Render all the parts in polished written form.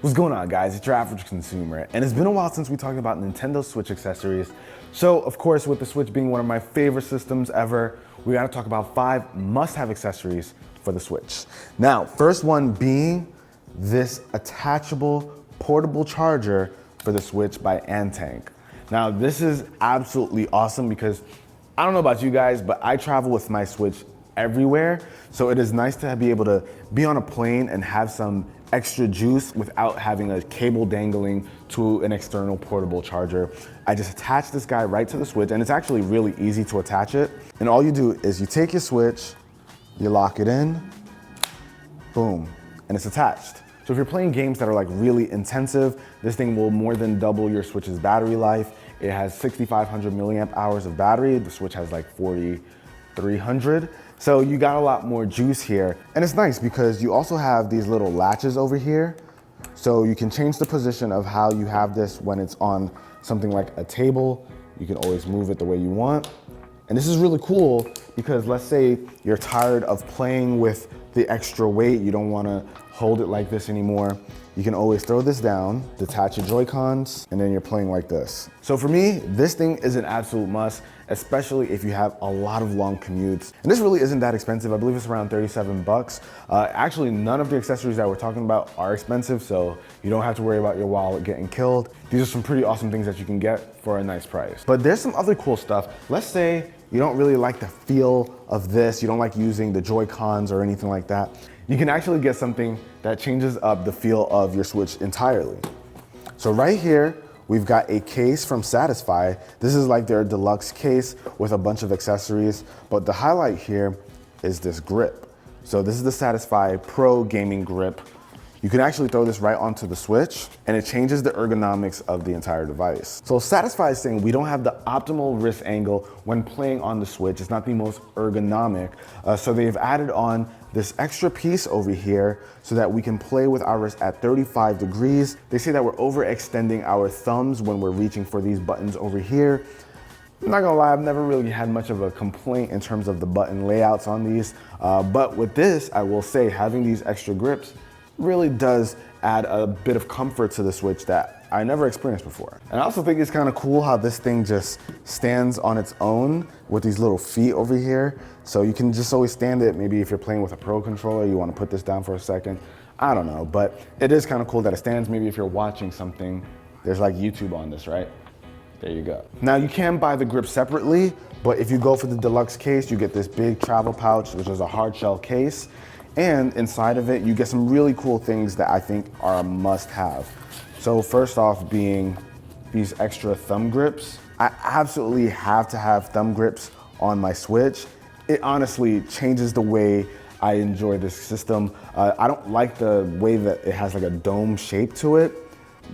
What's going on, guys? It's your average consumer, and it's been a while since we talked about Nintendo Switch accessories. So, of course, with the Switch being one of my favorite systems ever, we gotta talk about 5 must-have accessories for the Switch. Now, first one being this attachable portable charger for the Switch by Antank. Now, this is absolutely awesome because I don't know about you guys, but I travel with my Switch everywhere. So it is nice to be able to be on a plane and have some extra juice without having a cable dangling to an external portable charger. I just attach this guy right to the Switch, and it's actually really easy to attach it. And all you do is you take your Switch, you lock it in, boom, and it's attached. So if you're playing games that are like really intensive, this thing will more than double your Switch's battery life. It has 6,500 milliamp hours of battery. The Switch has like 4,300. So you got a lot more juice here. And it's nice because you also have these little latches over here. So you can change the position of how you have this when it's on something like a table. You can always move it the way you want. And this is really cool because let's say you're tired of playing with the extra weight, you don't wanna hold it like this anymore. You can always throw this down, detach your Joy-Cons, and then you're playing like this. So for me, this thing is an absolute must, especially if you have a lot of long commutes. And this really isn't that expensive. I believe it's around 37 bucks. Actually, none of the accessories that we're talking about are expensive, so you don't have to worry about your wallet getting killed. These are some pretty awesome things that you can get for a nice price. But there's some other cool stuff. Let's say you don't really like the feel of this, you don't like using the Joy-Cons or anything like that. You can actually get something that changes up the feel of your Switch entirely. So right here, we've got a case from Satisfye. This is like their deluxe case with a bunch of accessories, but the highlight here is this grip. So this is the Satisfye Pro Gaming Grip. You can actually throw this right onto the Switch and it changes the ergonomics of the entire device. So Satisfye is saying we don't have the optimal wrist angle when playing on the Switch. It's not the most ergonomic. So they've added on this extra piece over here so that we can play with our wrist at 35 degrees. They say that we're overextending our thumbs when we're reaching for these buttons over here. I'm not gonna lie, I've never really had much of a complaint in terms of the button layouts on these. But with this, I will say having these extra grips really does add a bit of comfort to the Switch that I never experienced before. And I also think it's kind of cool how this thing just stands on its own with these little feet over here. So you can just always stand it. Maybe if you're playing with a Pro controller, you want to put this down for a second. I don't know, but it is kind of cool that it stands. Maybe if you're watching something, there's like YouTube on this, right? There you go. Now you can buy the grip separately, but if you go for the deluxe case, you get this big travel pouch, which is a hard shell case. And inside of it, you get some really cool things that I think are a must-have. So first off being these extra thumb grips. I absolutely have to have thumb grips on my Switch. It honestly changes the way I enjoy this system. I don't like the way that it has like a dome shape to it.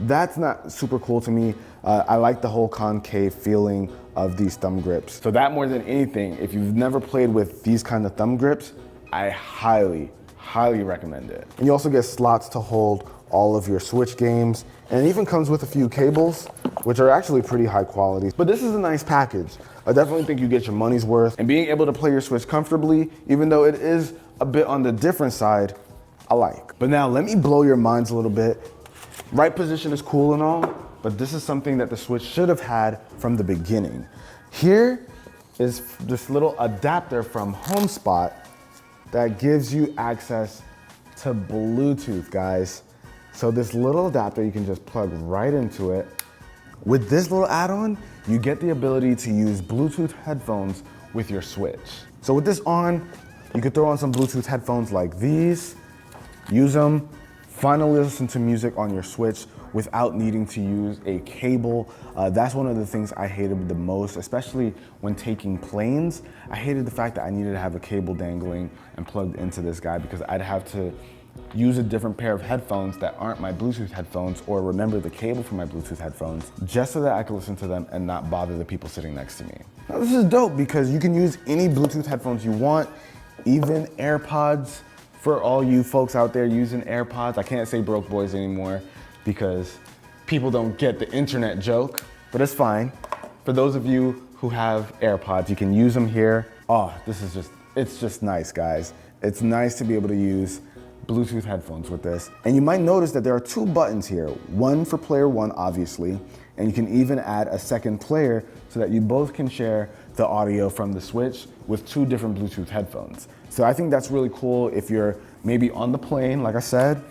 That's not super cool to me. I like the whole concave feeling of these thumb grips. So that more than anything, if you've never played with these kind of thumb grips, I highly recommend it. And you also get slots to hold all of your Switch games, and it even comes with a few cables, which are actually pretty high quality. But this is a nice package. I definitely think you get your money's worth, and being able to play your Switch comfortably, even though it is a bit on the different side, I like. But now let me blow your minds a little bit. Right position is cool and all, but this is something that the Switch should have had from the beginning. Here is this little adapter from HomeSpot that gives you access to Bluetooth, guys. So this little adapter, you can just plug right into it. With this little add-on, you get the ability to use Bluetooth headphones with your Switch. So with this on, you could throw on some Bluetooth headphones like these, use them, finally listen to music on your Switch without needing to use a cable. That's one of the things I hated the most, especially when taking planes. I hated the fact that I needed to have a cable dangling and plugged into this guy because I'd have to use a different pair of headphones that aren't my Bluetooth headphones or remember the cable for my Bluetooth headphones just so that I could listen to them and not bother the people sitting next to me. Now this is dope because you can use any Bluetooth headphones you want, even AirPods. For all you folks out there using AirPods, I can't say broke boys anymore because people don't get the internet joke, but it's fine. For those of you who have AirPods, you can use them here. Oh, it's just nice, guys. It's nice to be able to use Bluetooth headphones with this. And you might notice that there are two buttons here, one for player one, obviously, and you can even add a second player so that you both can share the audio from the Switch with two different Bluetooth headphones. So I think that's really cool if you're maybe on the plane, like I said,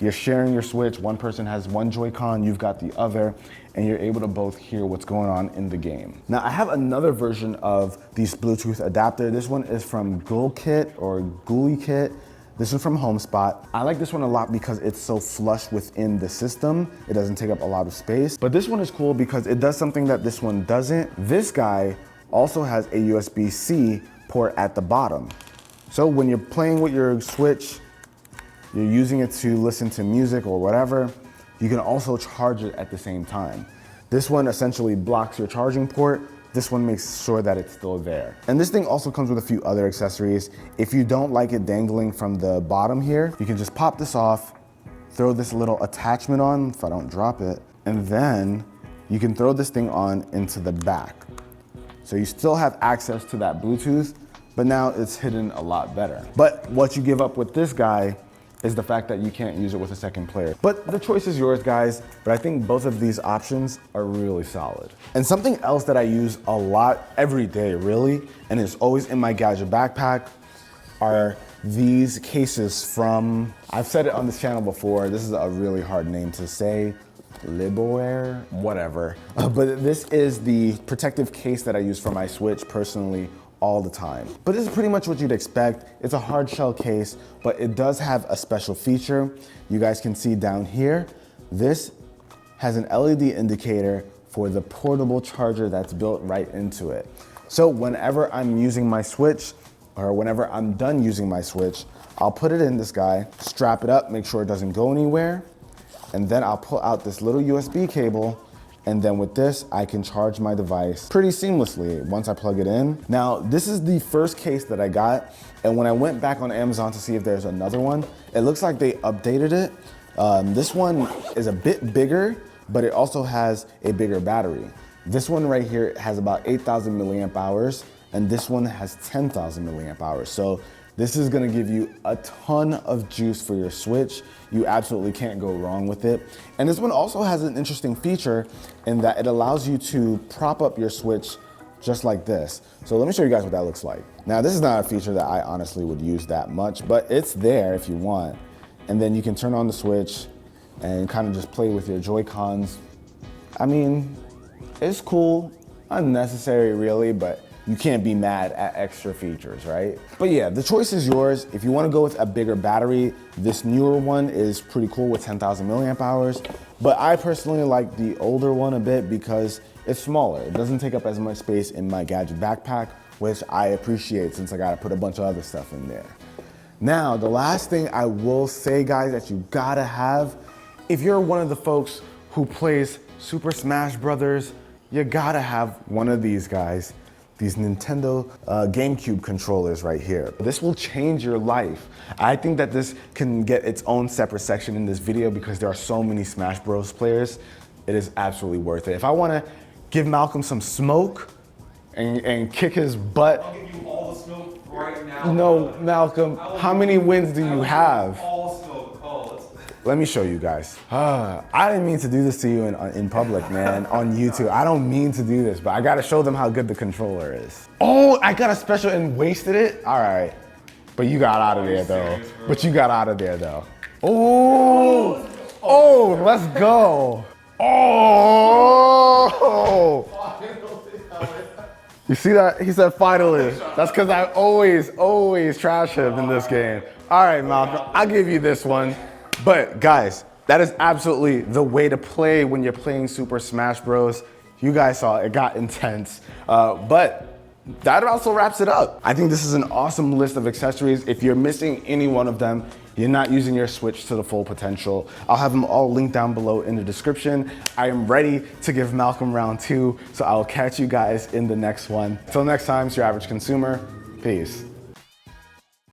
you're sharing your Switch, one person has one Joy-Con, you've got the other, and you're able to both hear what's going on in the game. Now I have another version of these Bluetooth adapter. This one is from GoolKit or GoolieKit. This is from HomeSpot. I like this one a lot because it's so flush within the system. It doesn't take up a lot of space. But this one is cool because it does something that this one doesn't. This guy also has a USB-C port at the bottom. So when you're playing with your Switch, you're using it to listen to music or whatever, you can also charge it at the same time. This one essentially blocks your charging port. This one makes sure that it's still there. And this thing also comes with a few other accessories. If you don't like it dangling from the bottom here, you can just pop this off, throw this little attachment on, if I don't drop it, and then you can throw this thing on into the back. So you still have access to that Bluetooth, but now it's hidden a lot better. But what you give up with this guy is the fact that you can't use it with a second player. But the choice is yours, guys, but I think both of these options are really solid. And something else that I use a lot every day, really, and is always in my gadget backpack, are these cases from, I've said it on this channel before, this is a really hard name to say, Liboair, whatever. But this is the protective case that I use for my Switch personally all the time. But this is pretty much what you'd expect. It's a hard shell case, but it does have a special feature. You guys can see down here, this has an LED indicator for the portable charger that's built right into it. So whenever I'm using my Switch, or whenever I'm done using my Switch, I'll put it in this guy, strap it up, make sure it doesn't go anywhere, and then I'll pull out this little USB cable, and then with this, I can charge my device pretty seamlessly once I plug it in. Now, this is the first case that I got, and when I went back on Amazon to see if there's another one, it looks like they updated it. This one is a bit bigger, but it also has a bigger battery. This one right here has about 8,000 milliamp hours, and this one has 10,000 milliamp hours. So this is gonna give you a ton of juice for your Switch. You absolutely can't go wrong with it. And this one also has an interesting feature in that it allows you to prop up your Switch just like this. So let me show you guys what that looks like. Now, this is not a feature that I honestly would use that much, but it's there if you want. And then you can turn on the Switch and kind of just play with your Joy-Cons. I mean, it's cool, unnecessary really, but you can't be mad at extra features, right? But yeah, the choice is yours. If you wanna go with a bigger battery, this newer one is pretty cool with 10,000 milliamp hours. But I personally like the older one a bit because it's smaller. It doesn't take up as much space in my gadget backpack, which I appreciate since I gotta put a bunch of other stuff in there. Now, the last thing I will say, guys, that you gotta have, if you're one of the folks who plays Super Smash Brothers, you gotta have one of these guys. These Nintendo GameCube controllers right here. This will change your life. I think that this can get its own separate section in this video because there are so many Smash Bros players. It is absolutely worth it. If I wanna give Malcolm some smoke and kick his butt. I'll give you all the smoke right now. No, Malcolm, how many wins do you have? All smoke. Let me show you guys. I didn't mean to do this to you in public, man, on YouTube. I don't mean to do this, but I gotta show them how good the controller is. Oh, I got a special and wasted it? All right, but you got out of there though. Oh, let's go. Oh! You see that? He said finally. That's because I always trash him in this game. All right, Malcolm, I'll give you this one. But guys, that is absolutely the way to play when you're playing Super Smash Bros. You guys saw it got intense, but that also wraps it up. I think this is an awesome list of accessories. If you're missing any one of them, you're not using your Switch to the full potential. I'll have them all linked down below in the description. I am ready to give Malcolm round 2, so I'll catch you guys in the next one. Till next time, it's your average consumer. Peace.